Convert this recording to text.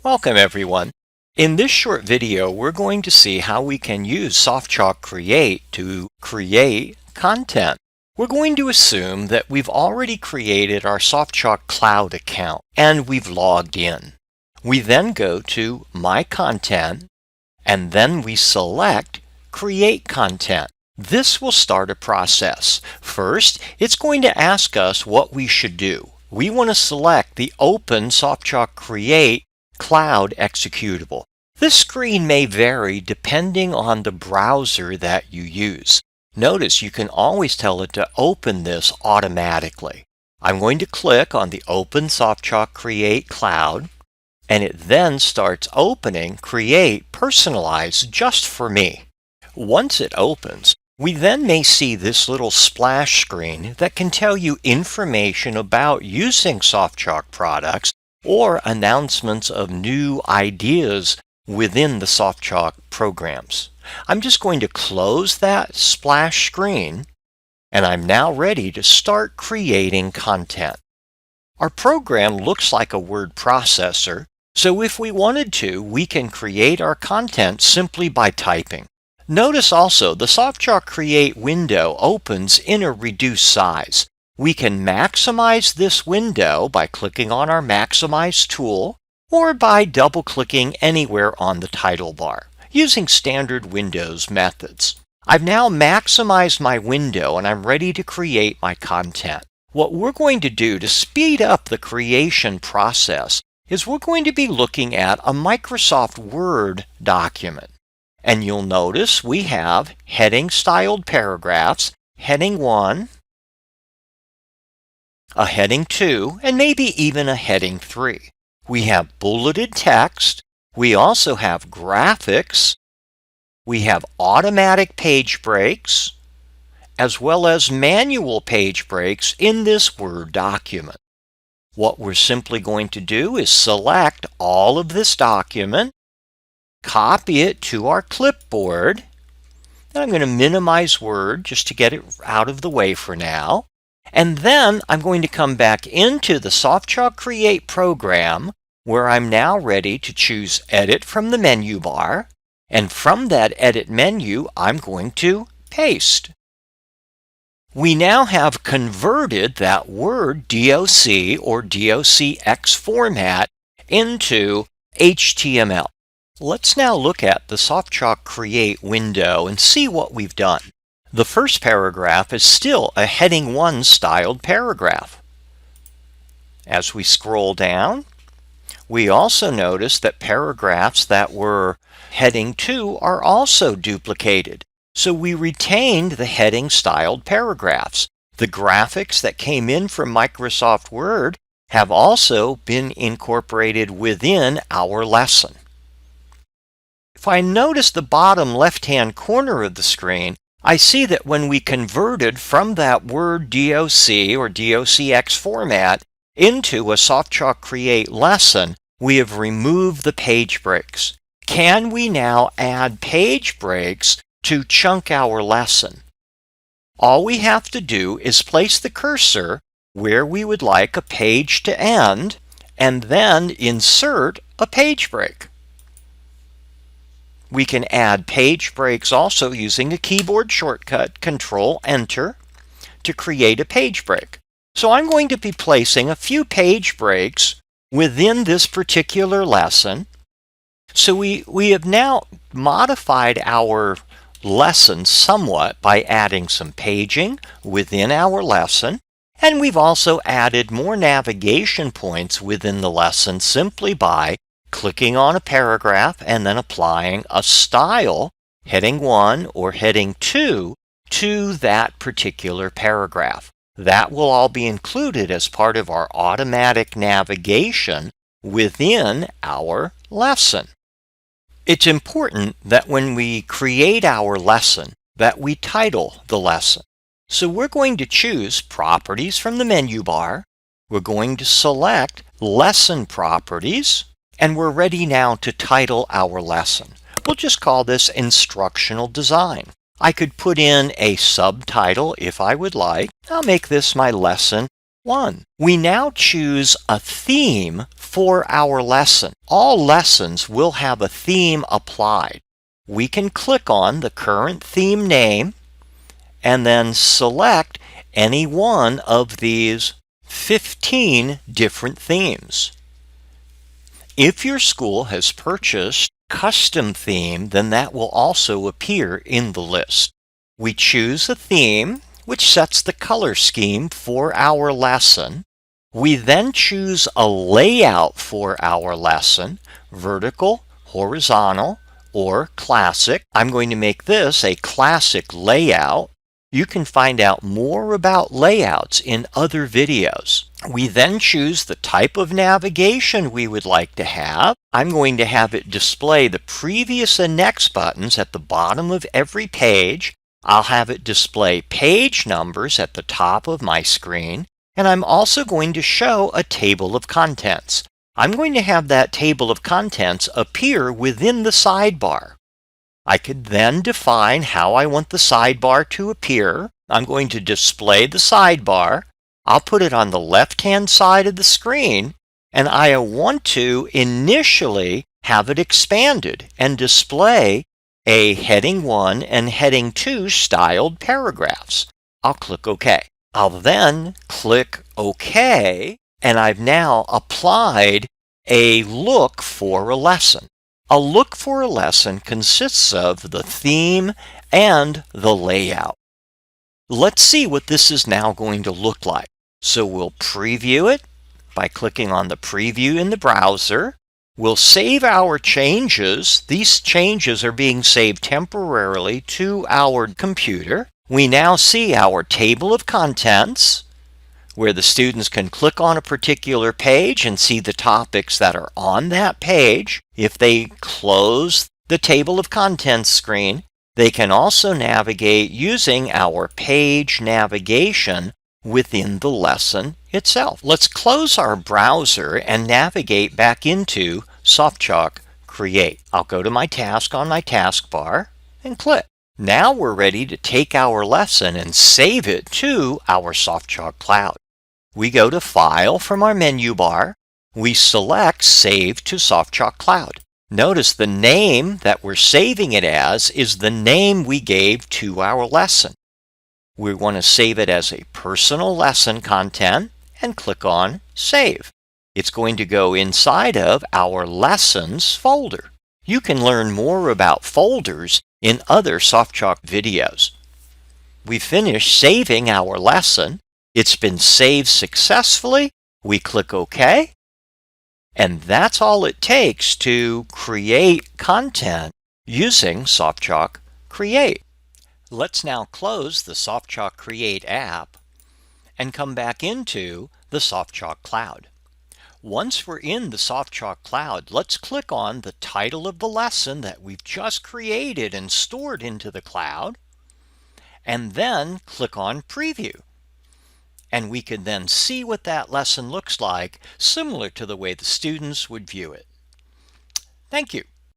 Welcome everyone. In this short video, we're going to see how we can use SoftChalk Create to create content. We're going to assume that we've already created our SoftChalk Cloud account and we've logged in. We then go to My Content and then we select Create Content. This will start a process. First, it's going to ask us what we should do. We want to select the Open SoftChalk Create Cloud executable. This screen may vary depending on the browser that you use. Notice you can always tell it to open this automatically. I'm going to click on the Open SoftChalk Create Cloud, and it then starts opening Create Personalized just for me. Once it opens, we then may see this little splash screen that can tell you information about using SoftChalk products or announcements of new ideas within the SoftChalk programs. I'm just going to close that splash screen, and I'm now ready to start creating content. Our program looks like a word processor, so if we wanted to, we can create our content simply by typing. Notice also the SoftChalk Create window opens in a reduced size. We can maximize this window by clicking on our Maximize tool or by double-clicking anywhere on the title bar using standard Windows methods. I've now maximized my window and I'm ready to create my content. What we're going to do to speed up the creation process is we're going to be looking at a Microsoft Word document. And you'll notice we have heading-styled paragraphs, heading 1, a heading 2, and maybe even a heading 3. We have bulleted text. We also have graphics. We have automatic page breaks, as well as manual page breaks in this Word document. What we're simply going to do is select all of this document, copy it to our clipboard, and I'm going to minimize Word just to get it out of the way for now. And then I'm going to come back into the SoftChalk Create program where I'm now ready to choose Edit from the menu bar. And from that Edit menu, I'm going to paste. We now have converted that Word DOC or DOCX format into HTML. Let's now look at the SoftChalk Create window and see what we've done. The first paragraph is still a heading 1 styled paragraph. As we scroll down, we also notice that paragraphs that were heading 2 are also duplicated. So we retained the heading styled paragraphs. The graphics that came in from Microsoft Word have also been incorporated within our lesson. If I notice the bottom left-hand corner of the screen, I see that when we converted from that Word DOC or DOCX format into a SoftChalk Create lesson, we have removed the page breaks. Can we now add page breaks to chunk our lesson? All we have to do is place the cursor where we would like a page to end and then insert a page break. We can add page breaks also using a keyboard shortcut, Control-Enter, to create a page break. So I'm going to be placing a few page breaks within this particular lesson. So we have now modified our lesson somewhat by adding some paging within our lesson. And we've also added more navigation points within the lesson simply by clicking on a paragraph and then applying a style, heading 1 or heading 2, to that particular paragraph. That will all be included as part of our automatic navigation within our lesson. It's important that when we create our lesson, that we title the lesson. So we're going to choose Properties from the menu bar. We're going to select Lesson Properties. And we're ready now to title our lesson. We'll just call this Instructional Design. I could put in a subtitle if I would like. I'll make this my lesson 1. We now choose a theme for our lesson. All lessons will have a theme applied. We can click on the current theme name and then select any one of these 15 different themes. If your school has purchased custom theme, then that will also appear in the list. We choose a theme, which sets the color scheme for our lesson. We then choose a layout for our lesson, vertical, horizontal, or classic. I'm going to make this a classic layout. You can find out more about layouts in other videos. We then choose the type of navigation we would like to have. I'm going to have it display the previous and next buttons at the bottom of every page. I'll have it display page numbers at the top of my screen, and I'm also going to show a table of contents. I'm going to have that table of contents appear within the sidebar. I could then define how I want the sidebar to appear. I'm going to display the sidebar. I'll put it on the left-hand side of the screen, and I want to initially have it expanded and display a heading 1 and heading 2 styled paragraphs. I'll click OK. I'll then click OK, and I've now applied a look for a lesson. A look for a lesson consists of the theme and the layout. Let's see what this is now going to look like. So we'll preview it by clicking on the preview in the browser. We'll save our changes. These changes are being saved temporarily to our computer. We now see our table of contents, where the students can click on a particular page and see the topics that are on that page. If they close the table of contents screen, they can also navigate using our page navigation within the lesson itself. Let's close our browser and navigate back into SoftChalk Create. I'll go to my task on my taskbar and click. Now we're ready to take our lesson and save it to our SoftChalk Cloud. We go to File from our menu bar. We select Save to SoftChalk Cloud. Notice the name that we're saving it as is the name we gave to our lesson. We want to save it as a personal lesson content and click on Save. It's going to go inside of our Lessons folder. You can learn more about folders in other SoftChalk videos. We finished saving our lesson. It's been saved successfully. We click OK. And that's all it takes to create content using SoftChalk Create. Let's now close the SoftChalk Create app and come back into the SoftChalk Cloud. Once we're in the SoftChalk Cloud, let's click on the title of the lesson that we've just created and stored into the cloud, and then click on Preview. And we can then see what that lesson looks like, similar to the way the students would view it. Thank you.